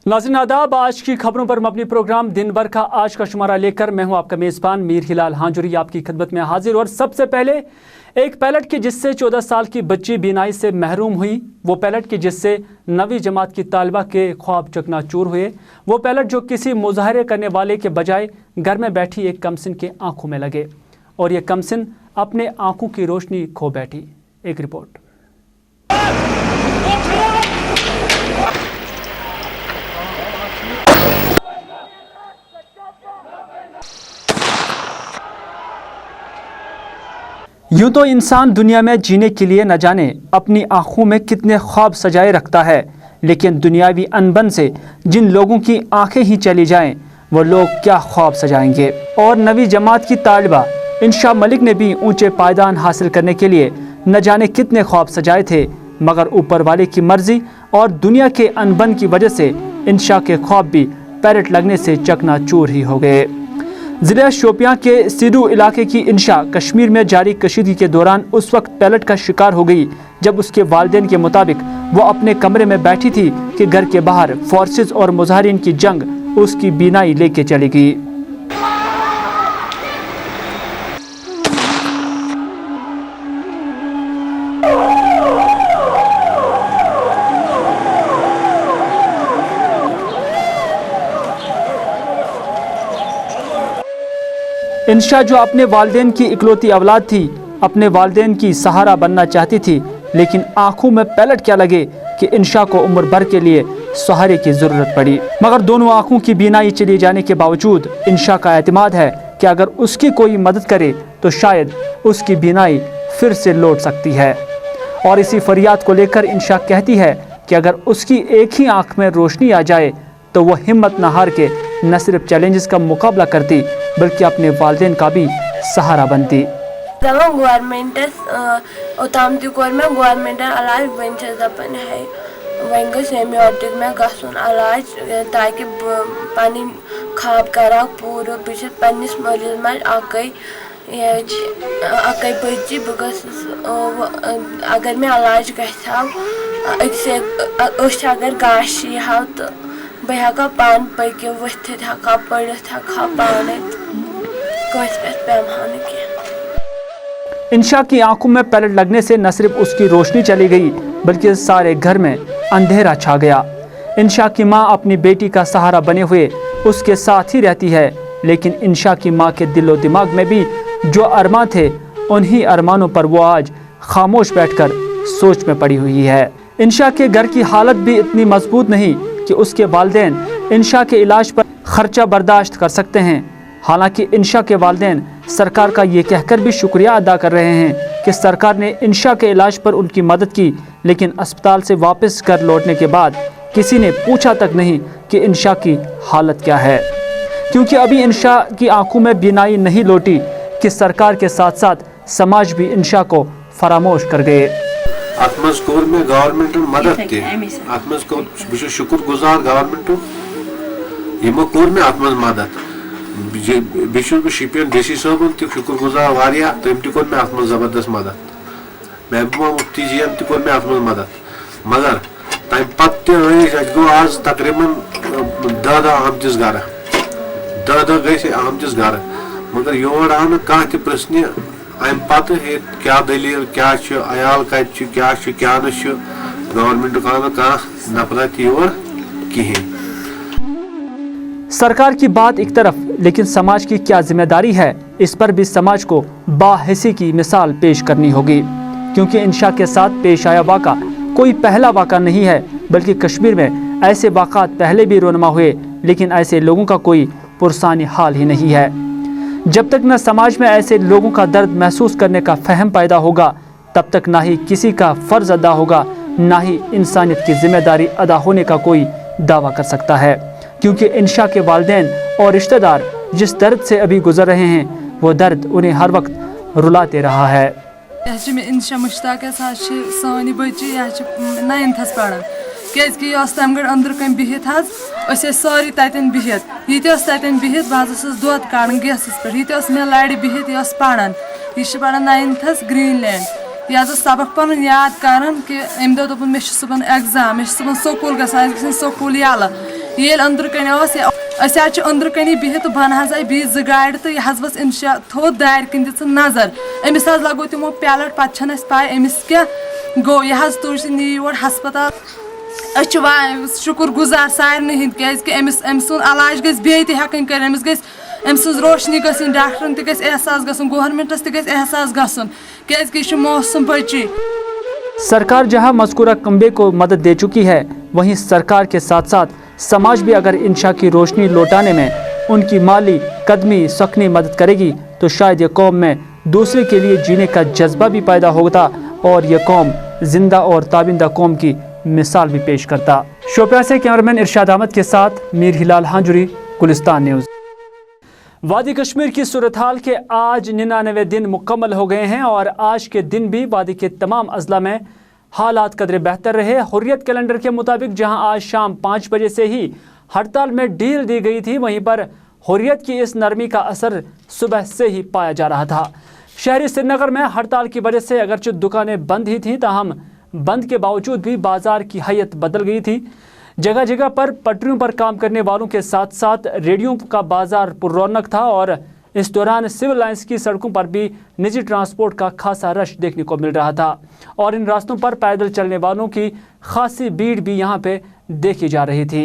नाज़रीन आदाब, आज की खबरों पर मबनी प्रोग्राम दिन भर का आज का शुमारा लेकर मैं हूं आपका मेज़बान मीर हिलाल हांजुरी आपकी खिदमत में हाजिर। और सबसे पहले एक पैलेट की जिससे 14 साल की बच्ची बीनाई से महरूम हुई, वो पैलेट की जिससे 9वीं जमात की तालिबा के ख्वाब चकनाचूर हुए, वो पैलेट जो किसी मुजाहरे करने वाले के बजाय घर में बैठी एक कमसिन के आंखों में लगे और ये कमसिन अपने आंखों की रोशनी खो बैठी। एक रिपोर्ट। यूं तो इंसान दुनिया में जीने के लिए न जाने अपनी आंखों में कितने ख्वाब सजाए रखता है, लेकिन दुनियावी अनबन से जिन लोगों की आंखें ही चली जाएं, वो लोग क्या ख्वाब सजाएंगे। और 9वीं जमात की तालिबा इंशा मलिक ने भी ऊंचे पायदान हासिल करने के लिए न जाने कितने ख्वाब सजाए थे, मगर ऊपर वाले की मर्जी और दुनिया के अनबन की वजह से इंशा के ख्वाब भी पैलेट लगने से चकनाचूर ही हो गए। ज़िला शोपियां के सिडू इलाके की इंशा कश्मीर में जारी कशीदगी के दौरान उस वक्त पैलेट का शिकार हो गई जब उसके वालिदैन के मुताबिक वो अपने कमरे में बैठी थी कि घर के बाहर फोर्सेस और मुजाहिरीन की जंग उसकी बीनाई लेके चली गई। इंशा जो अपने वालिदैन की इकलौती औलाद थी, अपने वालिदैन की सहारा बनना चाहती थी, लेकिन आंखों में पैलेट क्या लगे कि इंशा को उम्र भर के लिए सहारे की ज़रूरत पड़ी। मगर दोनों आंखों की बीनाई चली जाने के बावजूद इंशा का एतमाद है कि अगर उसकी कोई मदद करे तो शायद उसकी बीनाई फिर से लौट सकती है। और इसी फरियाद को लेकर इंशा कहती है कि अगर उसकी एक ही आंख में रोशनी आ जाए तो वह हिम्मत न हार के न सिर्फ चैलेंजेस का मुकाबला करती बल्कि अपने वालिदैन का भी सहारा बनती। गवर्नमेंट ओताम तौर में गवर्नमेंट इलाज वन दपान है वन गो सेमियोटिक में गसन इलाज ताकि पन ख्वाब कर पूर बस पन्निस मरीज में अक बच्ची अगर मे इलाज गस अगर गाश यह तो बह हेका पान पक वथ हेका पढ़ित हेका पाने कस पे पेमहा क्या। इंशा की आंखों में पैलेट लगने से न सिर्फ उसकी रोशनी चली गई बल्कि सारे घर में अंधेरा छा गया। इंशा की मां अपनी बेटी का सहारा बने हुए उसके साथ ही रहती है, लेकिन इंशा की मां के दिलो दिमाग में भी जो अरमान थे उन्हीं अरमानों पर वो आज खामोश बैठकर सोच में पड़ी हुई है। इंशा के घर की हालत भी इतनी मजबूत नहीं कि उसके वालिदैन इंशा के इलाज पर खर्चा बर्दाश्त कर सकते हैं। हालांकि इंशा के वालिदैन सरकार का ये कहकर भी शुक्रिया अदा कर रहे हैं कि सरकार ने इंशा के इलाज पर उनकी मदद की, लेकिन अस्पताल से वापस घर लौटने के बाद किसी ने पूछा तक नहीं कि इंशा की हालत क्या है, क्योंकि अभी इंशा की आंखों में बीनाई नहीं लौटी कि सरकार के साथ साथ समाज भी इंशा को फरामोश कर गए। अतमज कोर में गवर्नमेंट मदद थे, अतमज को बस शुक्र गुजार गवर्नमेंट यमो कोर में अतमज मदद बेस शपियन डीसी साहब तक शुक्र गुजार वारिया तम तक कोर में अतमज जबरदस्त मदद, महबूबा मुफ्ती जी तक कोर में अतमज मदद, मगर तम पे गो आज तकरीबन 10 आमतिस घर 10 गई आमतिस घर, मगर योर आव न कह त प्रश्न अम पत क्या दलील क्या अयाल कत क्या गवर्नमेंट कह नफर योर कहें। सरकार की बात एक तरफ, लेकिन समाज की क्या जिम्मेदारी है, इस पर भी समाज को बाहिसी की मिसाल पेश करनी होगी, क्योंकि इंशा के साथ पेश आया वाक़ा कोई पहला वाक़ा नहीं है, बल्कि कश्मीर में ऐसे वाक़ात पहले भी रोनमा हुए, लेकिन ऐसे लोगों का कोई पुरसानी हाल ही नहीं है। जब तक न समाज में ऐसे लोगों का दर्द महसूस करने का फहम पैदा होगा, तब तक ना ही किसी का फ़र्ज़ अदा होगा, ना ही इंसानियत की जिम्मेदारी अदा होने का कोई दावा कर सकता है, क्योंकि इंशा के वालिदैन और रिश्तेदार जिस दर्द से अभी गुजर रहे हैं, वो दर्द उन्हें हर वक्त रुलाते रहा है। इंशा मुश्ताक सानी बच्ची 9th पढ़ान कि तम गई अंदर कन बिहित सारी तन बिहित ये तन बिहित बस दोद कान गैसस पे ये मे लड़ बिहित यह पढ़ान यह पढ़ान 9th ग्रीनलैंड यह सबक पन याद कर कि अम दोपन मे सुबह एग्जाम मे सुबह स्कूल ग स्कूल यल ये अंदर कन अंदर कनी बिहित बन आई बी 2 गाड़ तो यह वस इंशा थो दार कन दिस नजर अमिस लगो तमो पैलट पे पाए अमिस क्या गो यह तुल नी योर हस्पताल शुक्र गुजार सारे हंद क्या अमिस सुन इलाज गस हेकन कर अमिस गस अम सज रोशनी गई डॉक्टरन तहसास गसन गवर्नमेंटस तहसास गसन क्या मौसम बची। सरकार जहां मज़कूरा कम्बे को मदद दे चुकी है, वहीं सरकार के साथ साथ समाज भी अगर इंशा की रोशनी लौटाने में उनकी माली कदमी सखनी मदद करेगी तो शायद ये कौम में दूसरे के लिए जीने का जज्बा भी पैदा होता और ये कौम जिंदा और ताबिंदा कौम की मिसाल भी पेश करता। शोपियां से कैमरामैन इरशाद अहमद के साथ मीर हिलाल हांजुरी, गुलिस्तान न्यूज़। वादी कश्मीर की सूरत हाल के आज 99 दिन मुकम्मल हो गए हैं और आज के दिन भी वादी के तमाम अजला में हालात कदरे बेहतर रहे। हुर्रियत कैलेंडर के मुताबिक जहां आज शाम 5 बजे से ही हड़ताल में ढील दी गई थी, वहीं पर हुर्रियत की इस नरमी का असर सुबह से ही पाया जा रहा था। शहरी श्रीनगर में हड़ताल की वजह से अगरचे दुकानें बंद ही थीं, ताहम बंद के बावजूद भी बाजार की हैयत बदल गई थी। जगह जगह पर पटरियों पर काम करने वालों के साथ साथ रेडियो का बाजार पुररौनक था और इस दौरान सिविल लाइंस की सड़कों पर भी निजी ट्रांसपोर्ट का खासा रश देखने को मिल रहा था और इन रास्तों पर पैदल चलने वालों की खासी भीड़ भी यहाँ पे देखी जा रही थी।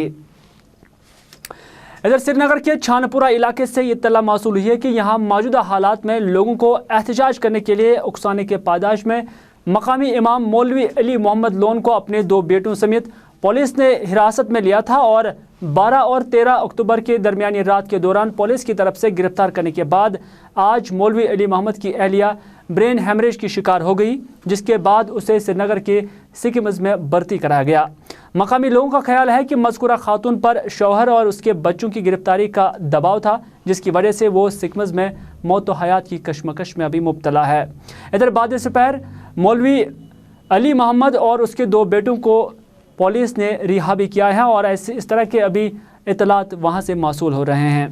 इधर श्रीनगर के छानपुरा इलाके से ये इत्तला मौसूल हुई है कि यहाँ मौजूदा हालात में लोगों को एहतजाज करने के लिए उकसाने के पादाश में मकामी इमाम मौलवी अली मोहम्मद लोन को अपने 2 बेटों समेत पुलिस ने हिरासत में लिया था और 12 और 13 अक्टूबर के दरमियानी रात के दौरान पुलिस की तरफ से गिरफ्तार करने के बाद आज मौलवी अली मोहम्मद की अहलिया ब्रेन हेमरेज की शिकार हो गई, जिसके बाद उसे श्रीनगर के सिकिम्स में भर्ती कराया गया। मकामी लोगों का ख्याल है कि मज़कूरा खातून पर शौहर और उसके बच्चों की गिरफ्तारी का दबाव था, जिसकी वजह से वो सिकिम्स में मौत व हयात की कशमकश में अभी मुब्तला है। इधर बाद दोपहर मौलवी अली मोहम्मद और उसके 2 बेटों को पुलिस ने रिहा भी किया है और इस तरह के अभी इतलात वहाँ से मौसूल हो रहे हैं।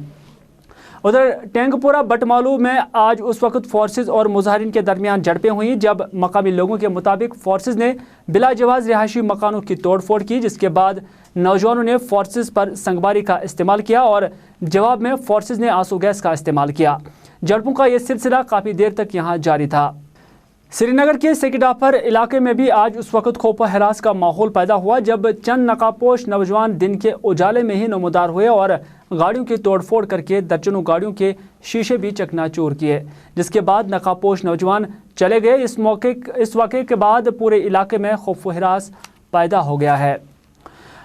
उधर टेंगपुरा बटमालू में आज उस वक्त फोर्सेस और मुजाहिरीन के दरमियान झड़पें हुई जब मकामी लोगों के मुताबिक फोर्सेस ने बिला जवाज़ रिहायशी मकानों की तोड़फोड़ की, जिसके बाद नौजवानों ने फोर्सेस पर संगबारी का इस्तेमाल किया और जवाब में फोर्सेस ने आंसू गैस का इस्तेमाल किया। झड़पों का ये सिलसिला काफ़ी देर तक यहाँ जारी था। श्रीनगर के सेकिडाफर इलाके में भी आज उस वक्त खौफ हरास का माहौल पैदा हुआ जब चंद नकाबपोश नौजवान दिन के उजाले में ही नमूदार हुए और गाड़ियों की तोड़फोड़ करके दर्जनों गाड़ियों के शीशे भी चकनाचूर किए, जिसके बाद नकाबपोश नौजवान चले गए। इस वाक़े के बाद पूरे इलाके में खौफ हरास पैदा हो गया है।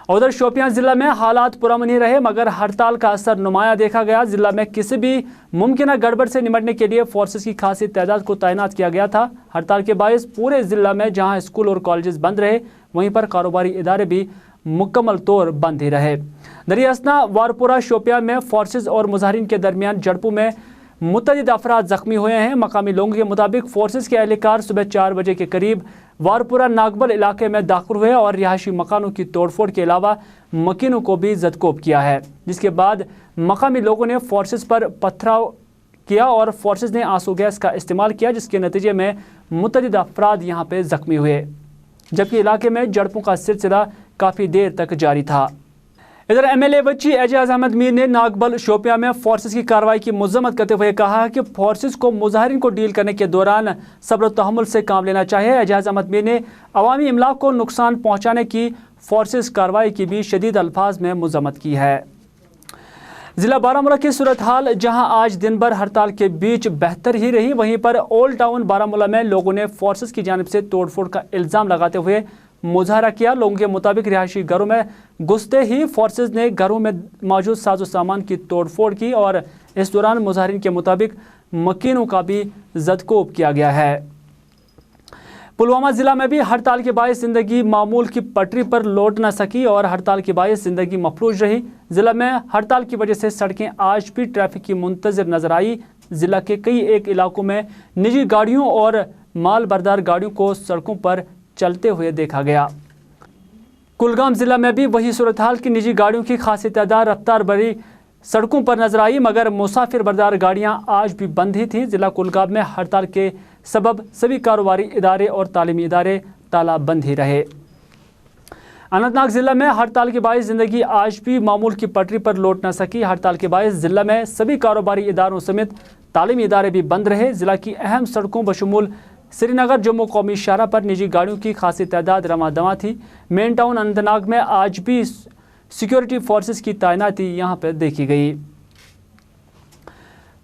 उधर शोपियां ज़िला में हालात पुरअमन ही रहे मगर हड़ताल का असर नुमाया देखा गया। ज़िला में किसी भी मुमकिन गड़बड़ से निपटने के लिए फोर्सेस की खासी तादाद को तैनात किया गया था। हड़ताल के बायस पूरे ज़िला में जहां स्कूल और कॉलेजेस बंद रहे, वहीं पर कारोबारी इदारे भी मुकम्मल तौर बंद ही रहे। दरियासना वारपुरा शोपियां में फोर्सेस और मुजाहिरीन के दरमियान झड़पों में मुतअद्दिद अफराद जख्मी हुए हैं। मकामी लोगों के मुताबिक फोर्सेस के एहलकार सुबह 4 बजे के करीब वारपुरा नागबल इलाके में दाखिल हुए और रिहायशी मकानों की तोड़फोड़ के अलावा मकीनों को भी जदकोब किया है, जिसके बाद मकामी लोगों ने फोर्सेस पर पथराव किया और फोर्सेस ने आंसू गैस का इस्तेमाल किया, जिसके नतीजे में मुतअद्दिद अफराद यहाँ पे जख्मी हुए, जबकि इलाके में झड़पों का सिलसिला काफ़ी देर तक जारी था। इधर MLA बच्ची एजाज अहमद मीर ने नागबल शोपिया में फोर्सेस की कार्रवाई की मजम्मत करते हुए कहा कि फोर्सेस को मुजाहिरीन को डील करने के दौरान सब्र तहम्मुल से काम लेना चाहिए। एजाज अहमद मीर ने अवामी इमलाक को नुकसान पहुँचाने की फोर्सेस कार्रवाई की भी शदीद अल्फाज में मजम्मत की है। ज़िला बारामूला की सूरत हाल जहाँ आज दिन भर हड़ताल के बीच बेहतर ही रही, वहीं पर ओल्ड टाउन बारामूला में लोगों ने फोर्सेस की जानिब से तोड़फोड़ का इल्ज़ाम लगाते हुए मुजाहरा किया। लोगों के मुताबिक रिहायशी घरों में घुसते ही फोर्सेस ने घरों में मौजूद साजो सामान की तोड़फोड़ की और इस दौरान मुजाहिरीन के मुताबिक मकीनों का भी जदकोब किया गया है। पुलवामा ज़िला में भी हड़ताल के बायस ज़िंदगी मामूल की पटरी पर लौट न सकी और हड़ताल के बायस ज़िंदगी मफलूज रही। ज़िला में हड़ताल की वजह से सड़कें आज भी ट्रैफिक की मुंतज़िर नजर आई। ज़िला के कई एक इलाकों में निजी गाड़ियों और माल बरदार गाड़ियों को सड़कों पर चलते हुए देखा गया। कुलगाम ज़िला में भी वही सूरत हाल की निजी गाड़ियों की खासी तादाद रफ्तार भरी सड़कों पर नजर आई, मगर मुसाफिर बरदार गाड़ियां आज भी बंद ही थीं। ज़िला कुलगाम में हड़ताल के सबब सभी कारोबारी इदारे और तालीमी इदारे ताला बंद ही रहे। अनंतनाग जिला में हड़ताल के बायस जिंदगी आज भी मामूल की पटरी पर लौट न सकी। हड़ताल के बायस जिला में सभी कारोबारी इदारों समेत तालीमी इदारे भी बंद रहे। जिला की अहम सड़कों बशमूल श्रीनगर जम्मू कौमी शाहरा पर निजी गाड़ियों की खासी तादाद रवां दवां थी। मेन टाउन अनंतनाग में आज भी सिक्योरिटी फोर्सेस की तैनाती यहाँ पर देखी गई।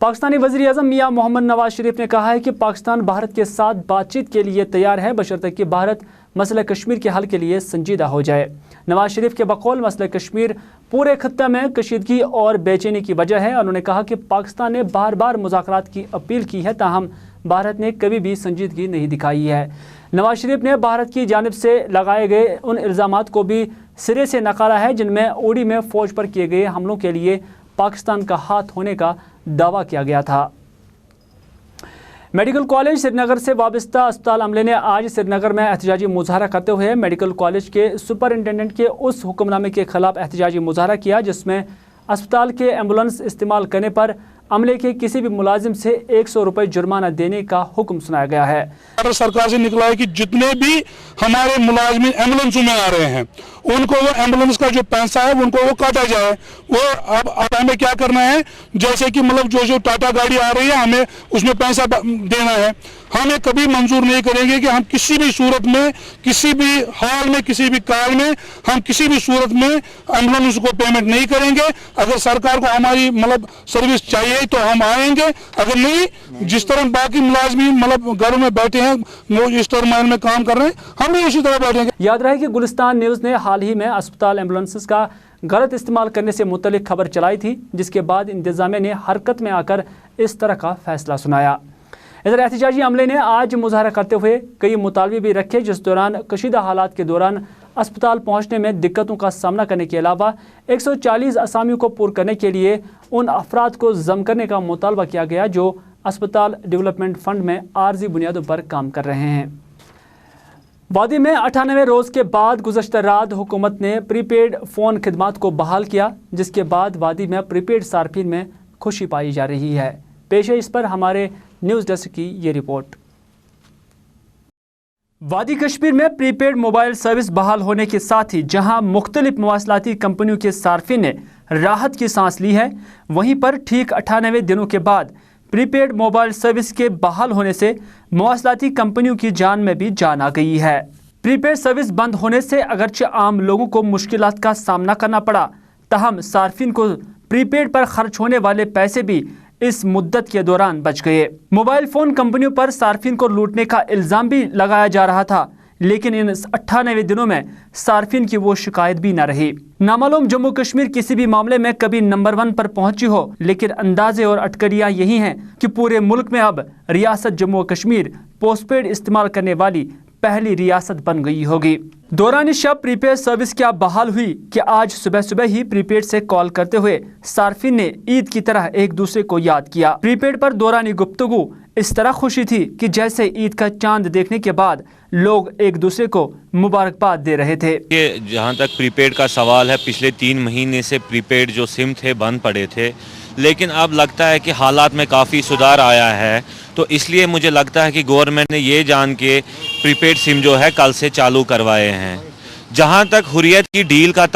पाकिस्तानी वज़ीर आज़म मियां मोहम्मद नवाज शरीफ ने कहा है कि पाकिस्तान भारत के साथ बातचीत के लिए तैयार है, बशर्ते कि भारत मसला कश्मीर के हल के लिए संजीदा हो जाए। नवाज शरीफ के बकौल मसला कश्मीर पूरे खत्ते में कशीदगी और बेचैनी की वजह है। उन्होंने कहा कि पाकिस्तान ने बार बार मुज़ाकरात की अपील की है, ताहम भारत ने कभी भी संजीदगी नहीं दिखाई है। नवाज शरीफ ने भारत की जानिब से लगाए गए उन इल्ज़ामात को भी सिरे से नकारा है जिनमें उड़ी में फ़ौज पर किए गए हमलों के लिए पाकिस्तान का हाथ होने का दावा किया गया था। मेडिकल कॉलेज श्रीनगर से वाबस्ता अस्पताल अमले ने आज श्रीनगर में एहतजाजी मुजाहरा करते हुए मेडिकल कॉलेज के सुपरिटेंडेंट के उस हुक्मनामे के खिलाफ एहतजाजी मुजाहरा किया जिसमें अस्पताल के एम्बुलेंस इस्तेमाल करने पर अमले के किसी भी मुलाजिम से 100 रुपये जुर्माना देने का हुक्म सुनाया गया है। सरकार से निकला है कि जितने भी हमारे मुलाजिम एम्बुलेंसों में आ रहे हैं उनको वो एम्बुलेंस का जो पैसा है उनको वो काटा जाए। वो अब हमें क्या करना है, जैसे कि मतलब जो टाटा गाड़ी आ रही है हमें उसमें पैसा देना है। हम ये कभी मंजूर नहीं करेंगे कि हम किसी भी सूरत में, किसी भी हाल में, किसी भी काल में हम किसी भी सूरत में एम्बुलेंस को पेमेंट नहीं करेंगे। अगर सरकार को हमारी मतलब सर्विस चाहिए तो हम आएंगे, अगर नहीं, जिस तरह बाकी मुलाजमी मतलब घरों में बैठे हैं वो इस टर्माइल में काम कर रहे हैं, हम भी इसी तरह बैठेंगे। याद रहे कि गुलिस्तान न्यूज़ ने हाल ही में अस्पताल एम्बुलेंसेस का गलत इस्तेमाल करने से मुतल्लिक खबर चलाई थी, जिसके बाद इंतजामिया ने हरकत में आकर इस तरह का फैसला सुनाया। इधर एहतजाजी अमले ने आज मुजाहरा करते हुए कई मुतालबे भी रखे, जिस दौरान कशीदा हालात के दौरान अस्पताल पहुंचने में दिक्कतों का सामना करने के अलावा 140 असामियों को पूरा करने के लिए उन अफराद को जम करने का मुतालबा किया गया जो अस्पताल डेवलपमेंट फंड में आर्जी बुनियादों पर काम कर रहे हैं। वादी में 98 रोज़ के बाद गुज़श्ता रात हुकूमत ने प्रीपेड फ़ोन खिदमात को बहाल किया, जिसके बाद वादी में प्रीपेड सार्फिन में खुशी पाई जा रही है। पेश है इस पर हमारे न्यूज़ डेस्क की ये रिपोर्ट। वादी कश्मीर में प्रीपेड मोबाइल सर्विस बहाल होने के साथ ही जहां मुख्तलिफ मवासलाती कंपनियों के सार्फिन ने राहत की सांस ली है, वहीं पर ठीक 98 दिनों के बाद प्रीपेड मोबाइल सर्विस के बहाल होने से मवासलाती कंपनियों की जान में भी जान आ गई है। प्रीपेड सर्विस बंद होने से अगरचे आम लोगों को मुश्किलात का सामना करना पड़ा, ताहम सार्फिन को प्रीपेड पर खर्च होने वाले पैसे भी इस मुद्दत के दौरान बच गए। मोबाइल फ़ोन कंपनियों पर सार्फिन को लूटने का इल्ज़ाम भी लगाया जा रहा था, लेकिन इन 98 दिनों में सार्फिन की वो शिकायत भी न रही। नामालूम जम्मू कश्मीर किसी भी मामले में कभी नंबर 1 पर पहुंची हो, लेकिन अंदाजे और अटकलियां यही हैं कि पूरे मुल्क में अब रियासत जम्मू कश्मीर पोस्टपेड इस्तेमाल करने वाली पहली रियासत बन गई होगी। दौरान शब प्रीपेड सर्विस क्या बहाल हुई कि आज सुबह सुबह ही प्रीपेड से कॉल करते हुए सार्फिन ने ईद की तरह एक दूसरे को याद किया। प्रीपेड पर दौरानी गुफ्तगू इस तरह खुशी थी कि जैसे ईद का चांद देखने के बाद लोग एक दूसरे को मुबारकबाद दे रहे थे। जहाँ तक प्रीपेड का सवाल है, पिछले 3 महीने से प्रीपेड जो सिम थे बंद पड़े थे, लेकिन अब लगता है कि हालात में काफ़ी सुधार आया है, तो इसलिए मुझे लगता है कि गवर्नमेंट ने ये जान के प्रीपेड सिम जो है कल से चालू करवाए हैं। जहाँ तक हुर्रियत की डील का